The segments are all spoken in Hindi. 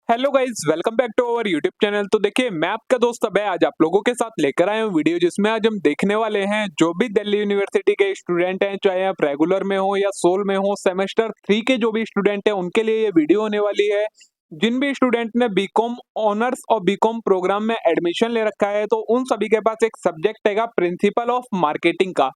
Hello guys, welcome back to our YouTube channel. तो देखिए, मैं आपका दोस्त अभय आज आप लोगों के साथ लेकर आया हूँ वीडियो, जिसमें आज हम देखने वाले हैं जो भी दिल्ली यूनिवर्सिटी के स्टूडेंट हैं, चाहे आप रेगुलर में हो या सोल में हो, सेमेस्टर 3 के जो भी स्टूडेंट हैं उनके लिए ये वीडियो होने वाली है। जिन भी स्टूडेंट ने बीकॉम ऑनर्स और बीकॉम प्रोग्राम में एडमिशन ले रखा है, तो उन सभी के पास एक सब्जेक्ट है प्रिंसिपल ऑफ मार्केटिंग का।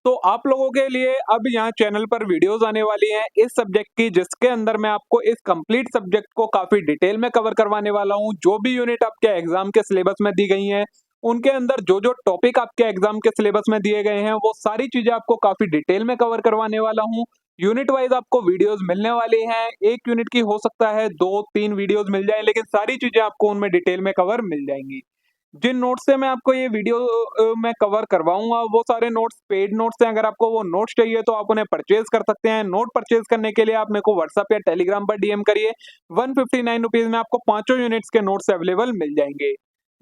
तो आप लोगों के लिए अब यहाँ चैनल पर वीडियोस आने वाली हैं इस सब्जेक्ट की, जिसके अंदर मैं आपको इस कंप्लीट सब्जेक्ट को काफी डिटेल में कवर करवाने वाला हूँ। जो भी यूनिट आपके एग्जाम के सिलेबस में दी गई हैं, उनके अंदर जो जो टॉपिक आपके एग्जाम के सिलेबस में दिए गए हैं, वो सारी चीजें आपको काफी डिटेल में कवर करवाने वाला हूँ। यूनिट वाइज आपको वीडियोस मिलने वाली हैं। एक यूनिट की हो सकता है 2-3 वीडियोस मिल जाए, लेकिन सारी चीजें आपको उनमें डिटेल में कवर मिल जाएंगी। जिन नोट्स से मैं आपको ये वीडियो में कवर करवाऊंगा, वो सारे नोट्स पेड नोट्स हैं। अगर आपको वो नोट्स चाहिए तो आप उन्हें परचेज कर सकते हैं। नोट परचेज करने के लिए आप मेरे को व्हाट्सएप या टेलीग्राम पर डीएम करिए। 159 रुपीज में आपको पांचों यूनिट्स के नोट्स अवेलेबल मिल जाएंगे।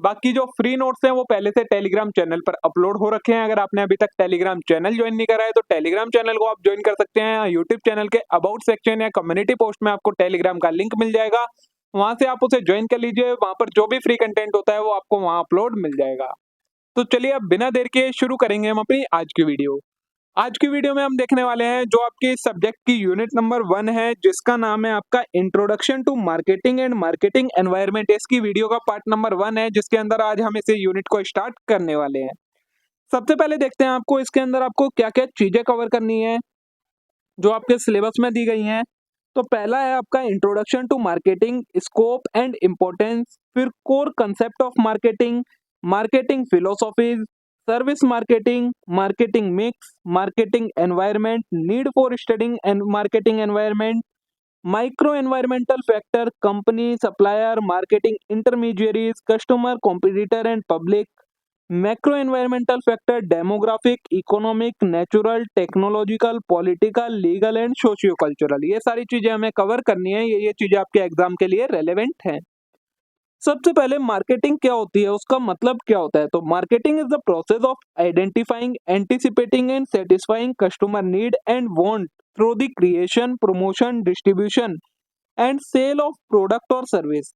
बाकी जो फ्री नोट्स हैं वो पहले से टेलीग्राम चैनल पर अपलोड हो रखे हैं। अगर आपने अभी तक टेलीग्राम चैनल ज्वाइन नहीं करा है तो टेलीग्राम चैनल को आप ज्वाइन कर सकते हैं। यूट्यूब चैनल के अबाउट सेक्शन या कम्युनिटी पोस्ट में आपको टेलीग्राम का लिंक मिल जाएगा। वहां से आप उसे ज्वाइन कर लीजिए। वहां पर जो भी फ्री कंटेंट होता है वो आपको वहां अपलोड मिल जाएगा। तो चलिए, अब बिना देर के शुरू करेंगे हम अपनी आज की वीडियो। आज की वीडियो में हम देखने वाले हैं जो आपके सब्जेक्ट की यूनिट नंबर 1 है, जिसका नाम है आपका introduction to marketing and marketing environment. इसकी वीडियो का पार्ट नंबर 1 है, जिसके अंदर आज हम इसे यूनिट को स्टार्ट करने वाले हैं। सबसे पहले देखते हैं आपको इसके अंदर आपको क्या क्या चीजें कवर करनी है जो आपके सिलेबस में दी गई हैं। तो पहला है आपका introduction to marketing, scope and importance. फिर core concept of marketing, marketing philosophies, service marketing, marketing mix, marketing environment, need for studying and marketing environment, micro environmental factor, company supplier, marketing intermediaries, customer, competitor and public, macro environmental factor, demographic, economic, natural, technological, political, legal and socio cultural. ये सारी चीजें हमें कवर करनी है। ये चीजें आपके एग्जाम के लिए रेलेवेंट हैं। सबसे पहले मार्केटिंग क्या होती है, उसका मतलब क्या होता है। तो marketing is the process of identifying, anticipating and satisfying customer need and want through the creation, promotion, distribution and sale of product और सर्विस।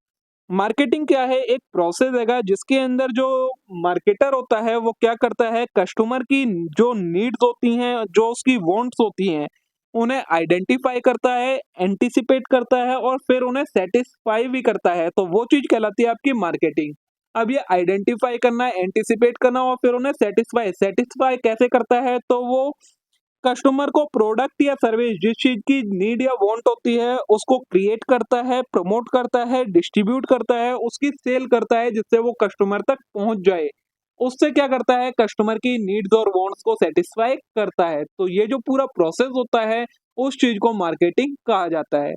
मार्केटिंग क्या है, एक प्रोसेस है जिसके अंदर जो मार्केटर होता है वो क्या करता है, कस्टमर की जो नीड्स होती हैं, जो उसकी वांट्स होती हैं, उन्हें आइडेंटिफाई करता है, एंटिसिपेट करता है और फिर उन्हें सेटिस्फाई भी करता है। तो वो चीज कहलाती है आपकी मार्केटिंग। अब ये आइडेंटिफाई करना, एंटिसिपेट करना और फिर उन्हें सेटिस्फाई सेटिस्फाई कैसे करता है, तो वो कस्टमर को प्रोडक्ट या सर्विस जिस चीज की नीड या वांट होती है उसको क्रिएट करता है, प्रमोट करता है, डिस्ट्रीब्यूट करता है, उसकी सेल करता है जिससे वो कस्टमर तक पहुंच जाए। उससे क्या करता है, कस्टमर की नीड्स और वांट्स को सेटिस्फाई करता है। तो ये जो पूरा प्रोसेस होता है उस चीज को मार्केटिंग कहा जाता है।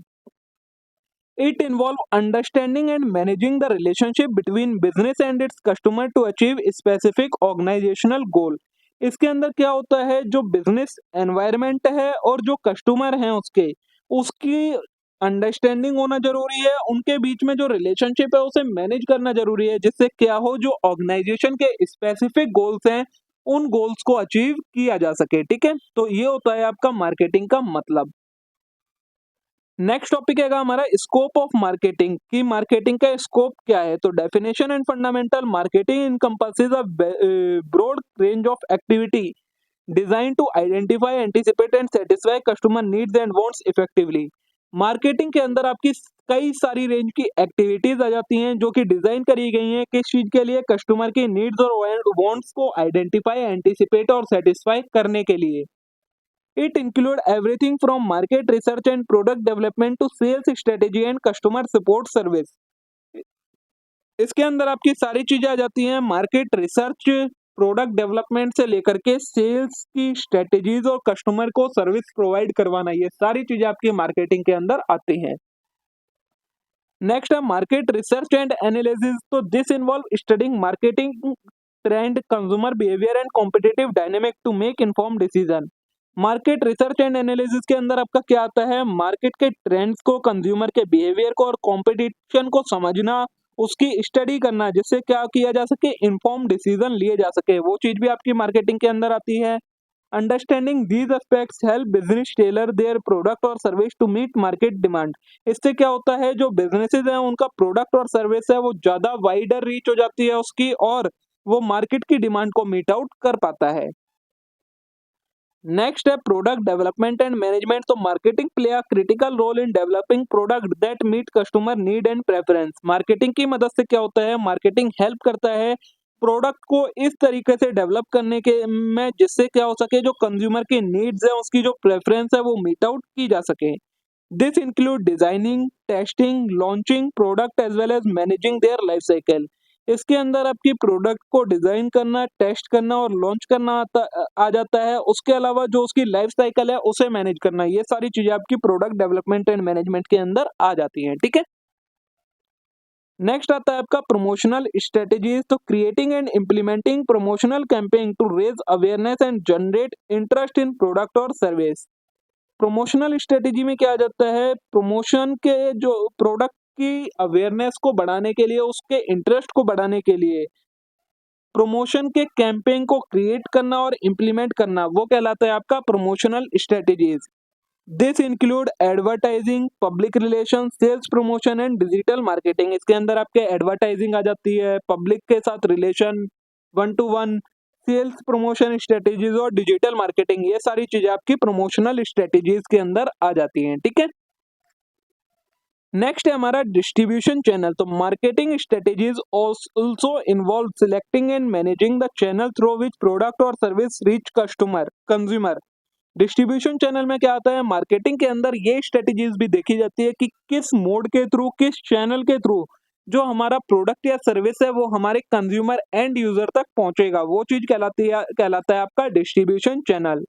It involve understanding and managing the relationship between business and its customer to achieve specific organisational goal. इसके अंदर क्या होता है, जो बिजनेस एनवायरनमेंट है और जो कस्टमर हैं उसके उसकी अंडरस्टैंडिंग होना जरूरी है। उनके बीच में जो रिलेशनशिप है उसे मैनेज करना जरूरी है, जिससे क्या हो, जो ऑर्गेनाइजेशन के स्पेसिफिक गोल्स हैं उन गोल्स को अचीव किया जा सके। ठीक है, तो ये होता है आपका मार्केटिंग का मतलब। नेक्स्ट टॉपिक है हमारा स्कोप ऑफ मार्केटिंग, की मार्केटिंग का स्कोप क्या है। तो definition and fundamental, marketing encompasses a broad range of activity design to identify, anticipate and satisfy customer needs and wants effectively. Marketing के अंदर आपकी कई सारी रेंज की एक्टिविटीज आ जाती हैं जो कि डिजाइन करी गई हैं किस चीज के लिए, कस्टमर की नीड्स और वांट्स को आइडेंटिफाई, एंटिसिपेट और सेटिस्फाई करने के लिए। It include everything from market research and product development to sales strategy and customer support service। इसके अंदर आपकी सारी चीजें आ जाती हैं, मार्केट रिसर्च, प्रोडक्ट डेवलपमेंट से लेकर के सेल्स की स्ट्रेटेजीज और कस्टमर को सर्विस प्रोवाइड करवाना, ये सारी चीजें आपकी मार्केटिंग के अंदर आती हैं। नेक्स्ट है मार्केट रिसर्च एंड एनालिसिस। तो this involve studying marketing trend, consumer behaviour and competitive dynamic to make inform decision. Market research and analysis के अंदर आपका क्या आता है, मार्केट के ट्रेंड्स को, कंज्यूमर के बिहेवियर को और कंपटीशन को समझना, उसकी स्टडी करना, जिससे क्या किया जा सके, इन्फॉर्म डिसीजन लिए जा सके। वो चीज भी आपकी मार्केटिंग के अंदर आती है। Understanding these aspects help business tailor their product और service to meet market demand. इससे क्या होता है, जो बिजनेसेस हैं उनका प्रोडक्ट और सर्विस है वो ज़्यादा वाइडर रीच हो जाती है उसकी, और वो मार्केट की डिमांड को मीट आउट कर पाता है। नेक्स्ट है प्रोडक्ट डेवलपमेंट एंड मैनेजमेंट। तो marketing play a critical role in developing product that meet customer need and preference. Marketing की मदद से क्या होता है, मार्केटिंग हेल्प करता है प्रोडक्ट को इस तरीके से डेवलप करने के में जिससे क्या हो सके, जो कंज्यूमर की नीड्स है उसकी जो प्रेफरेंस है वो मीट आउट की जा सके। This include designing, testing, launching product as well as managing their life cycle. इसके अंदर आपकी प्रोडक्ट को डिजाइन करना, टेस्ट करना और लॉन्च करना आ जाता है। उसके अलावा जो उसकी लाइफ साइकिल है उसे मैनेज करना, ये सारी चीजें आपकी प्रोडक्ट डेवलपमेंट एंड मैनेजमेंट के अंदर आ जाती हैं। ठीक है, नेक्स्ट आता है आपका प्रमोशनल स्ट्रेटेजीज। तो creating and implementing promotional campaign to raise awareness and generate interest in product और सर्विस। प्रमोशनल स्ट्रेटेजी में क्या आ जाता है, प्रमोशन के जो प्रोडक्ट की अवेयरनेस को बढ़ाने के लिए, उसके इंटरेस्ट को बढ़ाने के लिए प्रमोशन के कैंपेन को क्रिएट करना और इम्प्लीमेंट करना, वो कहलाता है आपका promotional strategies. This include advertising, public relation, sales promotion and digital marketing. इसके अंदर आपके एडवर्टाइजिंग आ जाती है, पब्लिक के साथ relation, one to one, sales promotion strategies और डिजिटल मार्केटिंग, ये सारी चीजें आपकी प्रमोशनल स्ट्रेटेजीज के अंदर आ जाती हैं। ठीक है, नेक्स्ट है हमारा डिस्ट्रीब्यूशन चैनल। तो marketing strategies also involve selecting and managing the channel through which product और service reach customer consumer. Distribution channel में क्या आता है, मार्केटिंग के अंदर ये स्ट्रेटेजीज भी देखी जाती है कि किस मोड के थ्रू, किस चैनल के थ्रू जो हमारा प्रोडक्ट या सर्विस है वो हमारे कंज्यूमर एंड यूजर तक पहुंचेगा, वो चीज कहलाता है आपका distribution channel.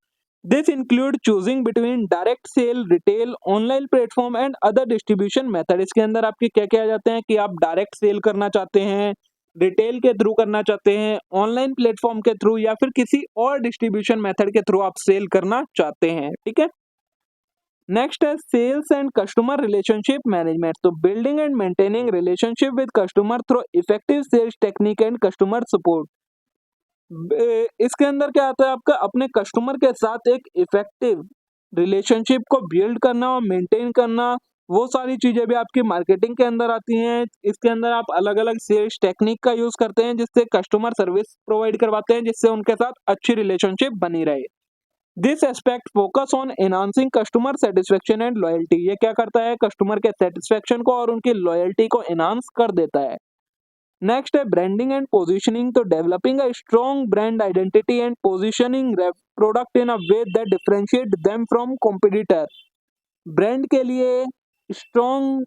This include choosing between direct sale, retail, online platform and other distribution method. इसके अंदर आपके क्या क्या आ जाते हैं कि आप डायरेक्ट सेल करना चाहते हैं, रिटेल के थ्रू करना चाहते हैं, ऑनलाइन प्लेटफॉर्म के थ्रू, या फिर किसी और डिस्ट्रीब्यूशन मेथड के थ्रू आप सेल करना चाहते हैं। ठीक है, नेक्स्ट है sales and customer relationship management. तो building and maintaining relationship with customer through effective sales technique and customer support. इसके अंदर क्या आता है आपका, अपने कस्टमर के साथ एक इफेक्टिव रिलेशनशिप को बिल्ड करना और मेंटेन करना, वो सारी चीजें भी आपकी मार्केटिंग के अंदर आती हैं। इसके अंदर आप अलग अलग सेल्स टेक्निक का यूज करते हैं जिससे कस्टमर सर्विस प्रोवाइड करवाते हैं, जिससे उनके साथ अच्छी रिलेशनशिप बनी रहे। This aspect focus on enhancing customer satisfaction and loyalty. ये क्या करता है, कस्टमर के सेटिस्फेक्शन को और उनकी लॉयल्टी को एनहांस कर देता है। नेक्स्ट है ब्रांडिंग एंड पोजीशनिंग। तो developing a strong brand identity and positioning product in a way that differentiate them from competitor. Brand के लिए स्ट्रॉन्ग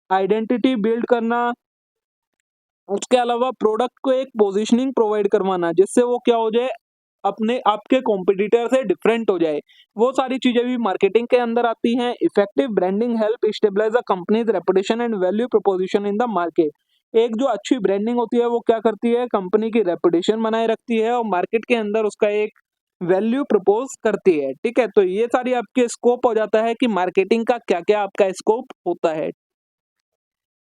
आइडेंटिटी बिल्ड करना, उसके अलावा प्रोडक्ट को एक पोजीशनिंग प्रोवाइड करवाना जिससे वो क्या हो जाए, अपने आपके कॉम्पिटिटर से डिफरेंट हो जाए, वो सारी चीजें भी मार्केटिंग के अंदर आती हैं। Effective branding help stabilize a company's reputation and value proposition in the market. एक जो अच्छी ब्रांडिंग होती है वो क्या करती है, कंपनी की रेपुटेशन बनाए रखती है और मार्केट के अंदर उसका एक वैल्यू प्रपोज करती है। ठीक है, तो ये सारी आपके स्कोप हो जाता है कि मार्केटिंग का क्या क्या आपका स्कोप होता है।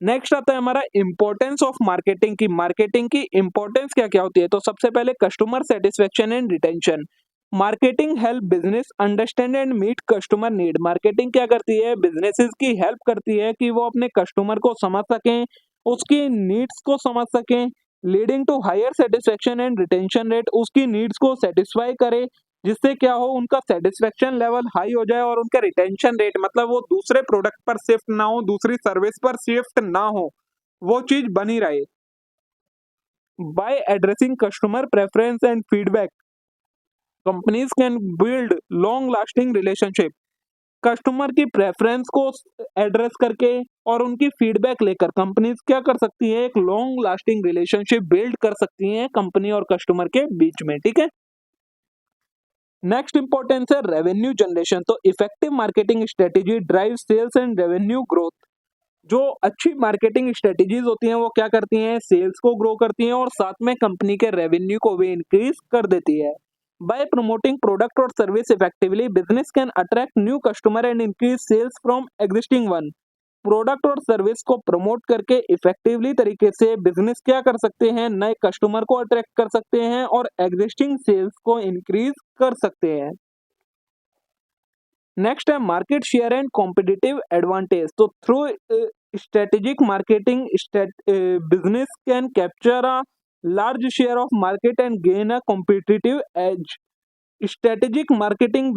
नेक्स्ट आता है हमारा इंपॉर्टेंस ऑफ मार्केटिंग की। मार्केटिंग की इंपॉर्टेंस क्या क्या होती है, तो सबसे पहले customer satisfaction and retention. Marketing help business understand and meet customer need. Marketing क्या करती है, बिजनेसेस की हेल्प करती है कि वो अपने कस्टमर को समझ सकें, उसकी नीड्स को समझ सकें, leading to higher satisfaction and retention rate. उसकी नीड्स को सेटिस्फाई करे जिससे क्या हो, उनका सेटिस्फेक्शन लेवल हाई हो जाए और उनका रिटेंशन रेट, मतलब वो दूसरे प्रोडक्ट पर शिफ्ट ना हो, दूसरी सर्विस पर शिफ्ट ना हो, वो चीज बनी रहे। By addressing customer preference and feedback, companies can build long lasting relationship. Customer की प्रेफरेंस को एड्रेस करके और उनकी फीडबैक लेकर कंपनीज क्या कर सकती है, एक लॉन्ग लास्टिंग रिलेशनशिप बिल्ड कर सकती हैं कंपनी और कस्टमर के बीच में। ठीक है, नेक्स्ट इंपॉर्टेंस है रेवेन्यू जनरेशन। तो effective marketing strategy drive sales and revenue growth. जो अच्छी मार्केटिंग स्ट्रेटेजीज होती हैं वो क्या करती हैं, सेल्स को ग्रो करती हैं और साथ में कंपनी के रेवेन्यू को भी इंक्रीज कर देती है। बाय प्रमोटिंग प्रोडक्ट और service effectively, business can attract new customer and increase sales from existing one. Product और सर्विस को प्रमोट करके इफेक्टिवली तरीके से बिजनेस क्या कर सकते हैं, नए कस्टमर को अट्रैक्ट कर सकते हैं और एग्जिस्टिंग सेल्स को इंक्रीज कर सकते हैं। नेक्स्ट है market share and competitive advantage. तो through strategic marketing business can capture a large share of market and gain a competitive edge. Strategic marketing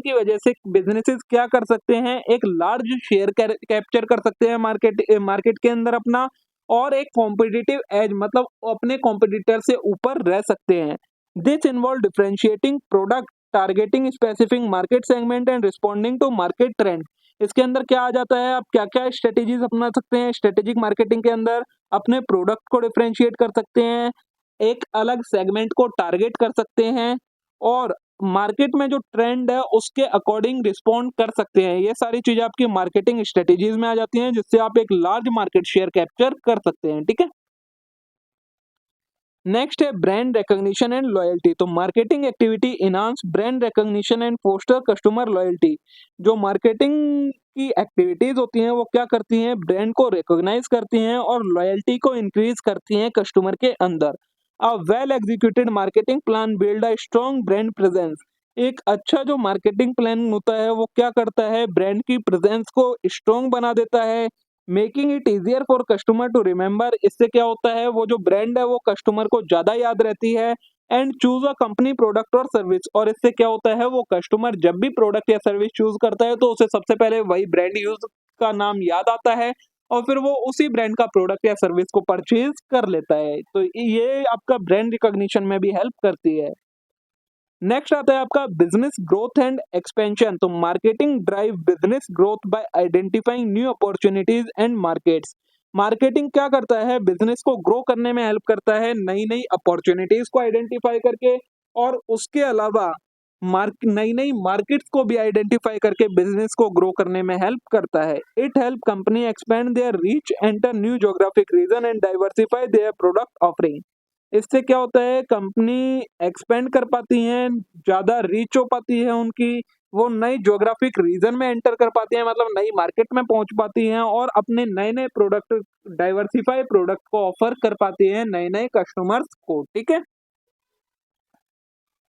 की वजह से बिजनेसेस क्या कर सकते हैं, एक लार्ज शेयर कैप्चर कर सकते हैं मार्केट के अंदर अपना, और एक कॉम्पिटिटिव एज मतलब अपने कॉम्पिटिटर से ऊपर रह सकते हैं। This involve differentiating product, targeting specific market segment and responding to market trend. इसके अंदर क्या आ जाता है, आप क्या क्या स्ट्रेटेजीज अपना सकते हैं स्ट्रेटेजिक मार्केटिंग के अंदर, अपने प्रोडक्ट को डिफरेंशिएट कर सकते हैं, एक अलग सेगमेंट को टारगेट कर सकते हैं, और मार्केट में जो ट्रेंड है उसके अकॉर्डिंग रिस्पॉन्ड कर सकते हैं। ये सारी चीजें आपकी मार्केटिंग स्ट्रेटेजीज में आ जाती हैं, जिससे आप एक लार्ज मार्केट शेयर कैप्चर कर सकते हैं। ठीक है, नेक्स्ट है ब्रांड रिकॉग्निशन एंड लॉयल्टी। तो marketing activity enhance brand recognition and foster customer loyalty. जो मार्केटिंग की एक्टिविटीज होती हैं वो क्या करती हैं, ब्रांड को रिकॉग्नाइज करती हैं और लॉयल्टी को इंक्रीज करती हैं कस्टमर के अंदर। A well executed marketing plan build a strong brand presence. एक अच्छा जो मार्केटिंग प्लान होता है वो क्या करता है, ब्रांड की प्रेजेंस को स्ट्रॉन्ग बना देता है, making it easier for customer to remember. इससे क्या होता है, वो जो ब्रांड है वो कस्टमर को ज्यादा याद रहती है। And choose a company product और सर्विस। और इससे क्या होता है, वो कस्टमर जब भी प्रोडक्ट या सर्विस चूज करता है तो उसे सबसे पहले वही ब्रांड यूज का नाम याद आता है और फिर वो उसी ब्रांड का प्रोडक्ट या सर्विस को परचेज कर लेता है। तो ये आपका ब्रांड रिकॉग्निशन में भी हेल्प करती है। नेक्स्ट आता है आपका बिजनेस ग्रोथ एंड एक्सपेंशन। तो marketing drive business growth by identifying new opportunities and markets. Marketing क्या करता है, बिजनेस को ग्रो करने में हेल्प करता है, नई नई अपॉर्चुनिटीज को आइडेंटिफाई करके, और उसके अलावा नई नई मार्केट्स को भी आइडेंटिफाई करके बिजनेस को ग्रो करने में हेल्प करता है। It help company expand their reach, enter new geographic region and diversify their product offering. इससे क्या होता है, कंपनी एक्सपेंड कर पाती हैं, ज्यादा रीच हो पाती है उनकी, वो नई ज्योग्राफिक रीजन में एंटर कर पाती हैं, मतलब नई मार्केट में पहुंच पाती हैं और अपने नए नए प्रोडक्ट, डाइवर्सिफाई प्रोडक्ट को ऑफर कर पाती हैं नए नए कस्टमर्स को। ठीक है,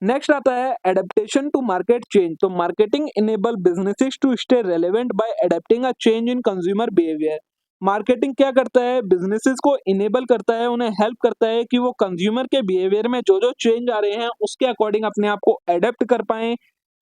नेक्स्ट आता है एडेप्टेशन टू मार्केट चेंज। तो marketing enable businesses to stay relevant by adapting a change in consumer behaviour. Marketing क्या करता है, बिजनेसेस को इनेबल करता है, उन्हें हेल्प करता है कि वो कंज्यूमर के बिहेवियर में जो जो चेंज आ रहे हैं उसके अकॉर्डिंग अपने आप को एडेप्ट कर पाएं।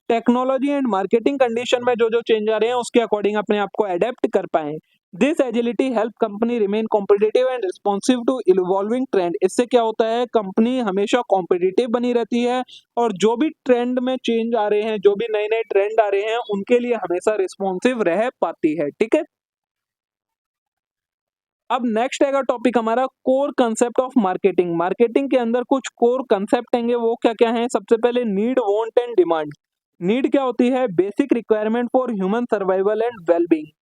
टेक्नोलॉजी एंड मार्केटिंग कंडीशन में जो जो चेंज आ रहे हैं उसके अकॉर्डिंग अपने आप को अडेप्ट कर पाएं। This agility help company remain competitive and responsive to evolving trend. इससे क्या होता है, कंपनी हमेशा कॉम्पिटिटिव बनी रहती है और जो भी ट्रेंड में चेंज आ रहे हैं, जो भी नए नए ट्रेंड आ रहे हैं उनके लिए हमेशा रिस्पॉन्सिव रह पाती है। ठीक है, अब नेक्स्ट आएगा टॉपिक हमारा core concept of marketing. Marketing के अंदर कुछ कोर कंसेप्ट होंगे, वो क्या क्या हैं। सबसे पहले need, want and demand. Need क्या होती है, basic requirement for human survival and wellbeing.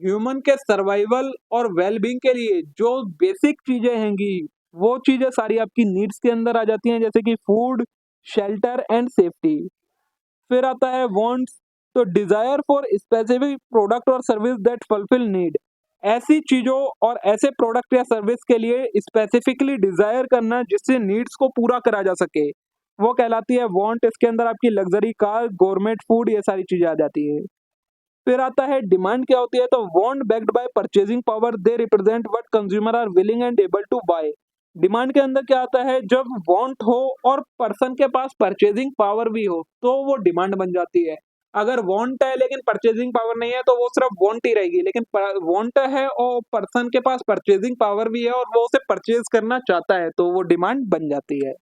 Human के सर्वाइवल और वेलबींग के लिए जो बेसिक चीजें हैंगी वो चीजें सारी आपकी नीड्स के अंदर आ जाती हैं, जैसे कि फूड, शेल्टर एंड सेफ्टी। फिर आता है वांट्स। तो डिजायर फॉर स्पेसिफिक प्रोडक्ट और सर्विस दैट फुलफिल नीड। ऐसी चीजों और ऐसे प्रोडक्ट या सर्विस के लिए स्पेसिफिकली डिजायर करना जिससे नीड्स को पूरा करा जा सके, वो कहलाती है वांट। इसके अंदर आपकी लग्जरी कार, गवर्नमेंट फूड, ये सारी चीजें आ जाती है। फिर आता है डिमांड क्या होती है, तो want backed by purchasing power, they represent what consumer are willing and able to buy. Demand के अंदर क्या आता है, जब वांट हो और पर्सन के पास परचेजिंग पावर भी हो तो वो डिमांड बन जाती है। अगर वांट है लेकिन परचेजिंग पावर नहीं है तो वो सिर्फ वांट ही रहेगी, लेकिन वांट है और पर्सन के पास परचेजिंग पावर भी है और वो उसे परचेज करना चाहता है तो वो डिमांड बन जाती है।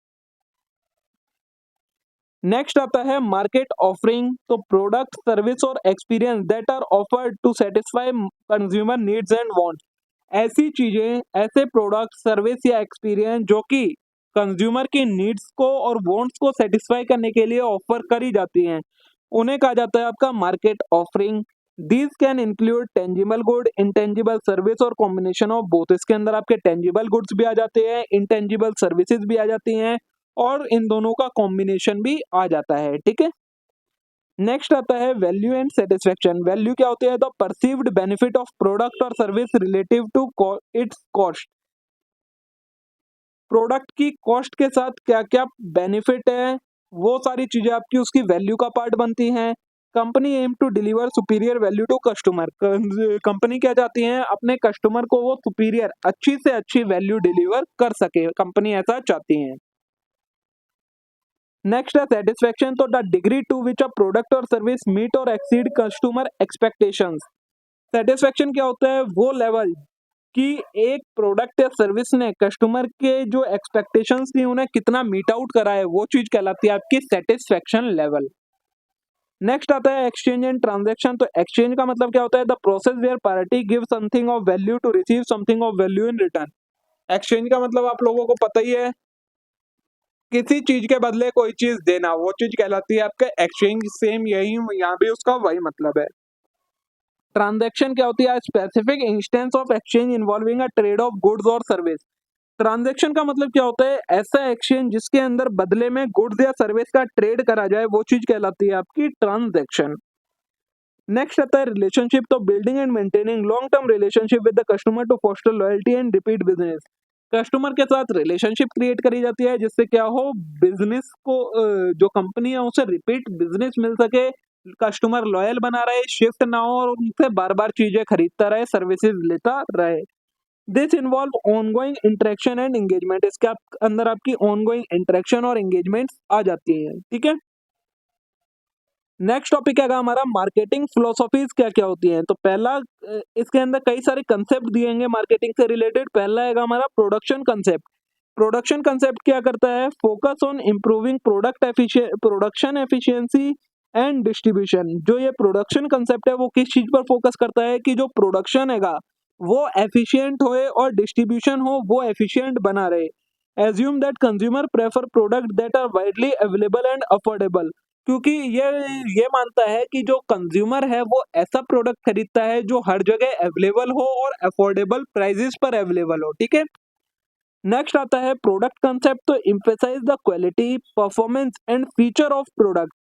नेक्स्ट आता है मार्केट ऑफरिंग। तो प्रोडक्ट, सर्विस और experience that are offered to satisfy consumer needs and wants. ऐसी चीजें, ऐसे प्रोडक्ट, सर्विस या एक्सपीरियंस जो कि कंज्यूमर की नीड्स को और वांट्स को सेटिस्फाई करने के लिए ऑफर करी जाती हैं, उन्हें कहा जाता है आपका market offering. These can include tangible good, intangible service और कॉम्बिनेशन ऑफ बोथ। इसके अंदर आपके टेंजिबल गुड्स भी आ जाते हैं, इंटेंजिबल सर्विसेज भी आ जाती हैं और इन दोनों का कॉम्बिनेशन भी आ जाता है। ठीक है, नेक्स्ट आता है वैल्यू एंड सेटिस्फेक्शन। वैल्यू क्या होती है? The perceived benefit of product और service relative to its cost. Product की कॉस्ट के साथ क्या क्या बेनिफिट है, वो सारी चीजें आपकी उसकी वैल्यू का पार्ट बनती हैं। Company aim to deliver superior value to customer. Company क्या चाहती है? अपने कस्टमर को वो सुपीरियर अच्छी से अच्छी वैल्यू डिलीवर कर सके, कंपनी ऐसा चाहती है। नेक्स्ट है सेटिस्फेक्शन। तो the degree to which a product और सर्विस मीट और एक्सीड कस्टमर एक्सपेक्टेशंस। सेटिस्फेक्शन क्या होता है? वो लेवल कि एक प्रोडक्ट या सर्विस ने कस्टमर के जो एक्सपेक्टेशंस थी उन्हें कितना मीट आउट करा है, वो चीज कहलाती है आपकी सेटिस्फेक्शन लेवल। नेक्स्ट आता है एक्सचेंज एंड ट्रांजैक्शन। तो एक्सचेंज का मतलब क्या होता है? The process where party give something of value to receive something of value in return. Exchange का मतलब आप लोगों को पता ही है, किसी चीज के बदले कोई चीज देना, वो चीज कहलाती है आपका एक्सचेंज। सेम यही यहाँ भी उसका वही मतलब है। ट्रांजैक्शन क्या होती है? Specific instance of exchange involving a trade off goods और सर्विस। ट्रांजैक्शन का मतलब क्या होता है? ऐसा एक्सचेंज जिसके अंदर बदले में गुड्स या सर्विस का ट्रेड करा जाए, वो चीज कहलाती है आपकी ट्रांजैक्शन। नेक्स्ट आता है रिलेशनशिप। तो building and maintaining long term relationship with the customer to foster loyalty and repeat business. Customer के साथ रिलेशनशिप क्रिएट करी जाती है जिससे क्या हो, बिजनेस को जो कंपनी है उसे रिपीट बिजनेस मिल सके, कस्टमर लॉयल बना रहे, शिफ्ट ना हो और उनसे बार बार चीजें खरीदता रहे, सर्विसेज लेता रहे। This involve ongoing interaction and engagement. इसके अंदर आपकी ऑनगोइंग इंटरेक्शन और एंगेजमेंट आ जाती है। ठीक है। नेक्स्ट टॉपिक है हमारा मार्केटिंग फिलोसॉफीज क्या क्या होती हैं। तो पहला इसके अंदर कई सारे कंसेप्ट दिए मार्केटिंग से रिलेटेड। पहला है हमारा प्रोडक्शन कंसेप्ट। प्रोडक्शन कंसेप्ट क्या करता है? Focus on improving production efficiency and distribution. जो ये प्रोडक्शन कंसेप्ट है वो किस चीज पर फोकस करता है कि जो प्रोडक्शन हैगा वो एफिशिएंट होए और डिस्ट्रीब्यूशन हो वो एफिशिएंट बना रहे। Assume that consumer prefer product that are widely available and affordable. क्योंकि ये मानता है कि जो कंज्यूमर है वो ऐसा प्रोडक्ट खरीदता है जो हर जगह अवेलेबल हो और अफोर्डेबल प्राइसेस पर अवेलेबल हो। ठीक है। नेक्स्ट आता है प्रोडक्ट कंसेप्ट। तो emphasize the quality performance and feature of product.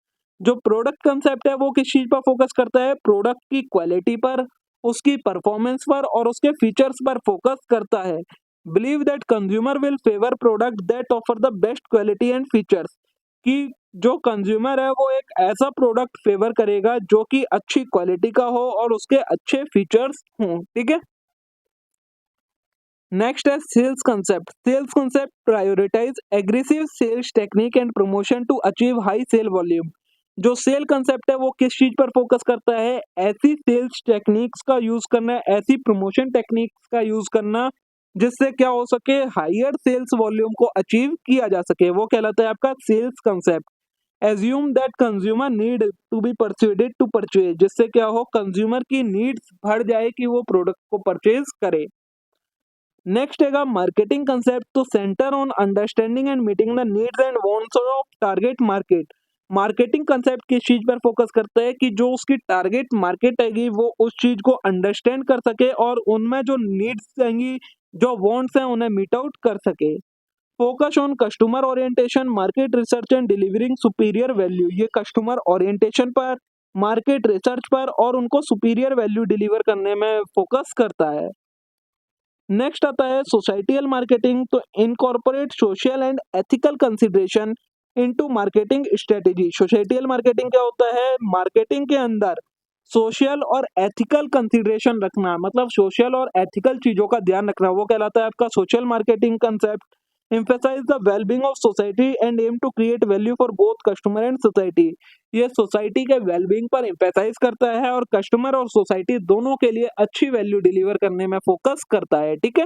जो प्रोडक्ट कंसेप्ट है वो किस चीज पर फोकस करता है? प्रोडक्ट की क्वालिटी पर, उसकी परफॉर्मेंस पर और उसके फीचर्स पर फोकस करता है। Believe that consumer will favour product that offer the best quality and features. कि जो कंज्यूमर है वो एक ऐसा प्रोडक्ट फेवर करेगा जो कि अच्छी क्वालिटी का हो और उसके अच्छे फीचर्स हों। ठीक है। नेक्स्ट है sales concept. Sales concept prioritize aggressive sales technique and promotion to achieve high sale volume. जो सेल कंसेप्ट है वो किस चीज पर फोकस करता है? ऐसी सेल्स टेक्निक्स का यूज करना, ऐसी प्रमोशन टेक्निक्स का यूज करना जिससे क्या हो सके, हायर सेल्स वॉल्यूम को अचीव किया जा सके, वो कहलाता है आपका sales concept. Assume that consumer need to be परsuaded टू परचेज। जिससे क्या हो, कंज्यूमर की नीड्स बढ़ जाए कि वो प्रोडक्ट को परचेज करे। नेक्स्ट है मार्केटिंग कंसेप्ट। तो centre on understanding and meeting the needs and wants of target market. Marketing concept किस चीज पर फोकस करता है कि जो उसकी टारगेट मार्केट हैगी वो उस चीज को अंडरस्टैंड कर सके और उनमें जो नीड्स आएंगी, जो वांट्स हैं, उन्हें मीट आउट कर सके। Focus on customer orientation, market research and delivering superior value. ये कस्टमर ओरिएंटेशन पर, मार्केट रिसर्च पर और उनको सुपीरियर वैल्यू डिलीवर करने में फोकस करता है। नेक्स्ट आता है सोसाइटियल मार्केटिंग। तो incorporate social and ethical consideration into marketing strategy. Societal marketing क्या होता है? मार्केटिंग के अंदर सोशल और एथिकल कंसिडरेशन रखना, मतलब सोशल और एथिकल चीजों का ध्यान रखना, वो कहलाता है आपका social marketing concept. emphasize the well-being of society and aim to create value for both customer and society। ये सोसाइटी के वेलबींग पर एम्फेसाइज करता है और कस्टमर और सोसाइटी दोनों के लिए अच्छी वैल्यू डिलीवर करने में फोकस करता है। ठीक है।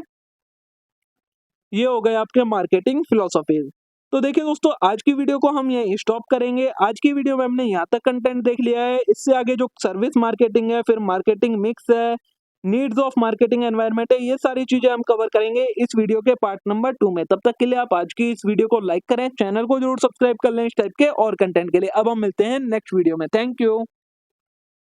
ये हो गए आपके मार्केटिंग फिलोसॉफीज। तो देखिए दोस्तों, आज की वीडियो को हम यहीं स्टॉप करेंगे। आज की वीडियो में हमने यहाँ तक कंटेंट देख लिया है। इससे आगे जो सर्विस मार्केटिंग है, फिर मार्केटिंग मिक्स है, नीड्स ऑफ मार्केटिंग एनवायरनमेंट है, ये सारी चीजें हम कवर करेंगे इस वीडियो के पार्ट नंबर 2 में। तब तक के लिए आप आज की इस वीडियो को लाइक करें, चैनल को जरूर सब्सक्राइब कर लें इस टाइप के और कंटेंट के लिए। अब हम मिलते हैं नेक्स्ट वीडियो में। Thank you.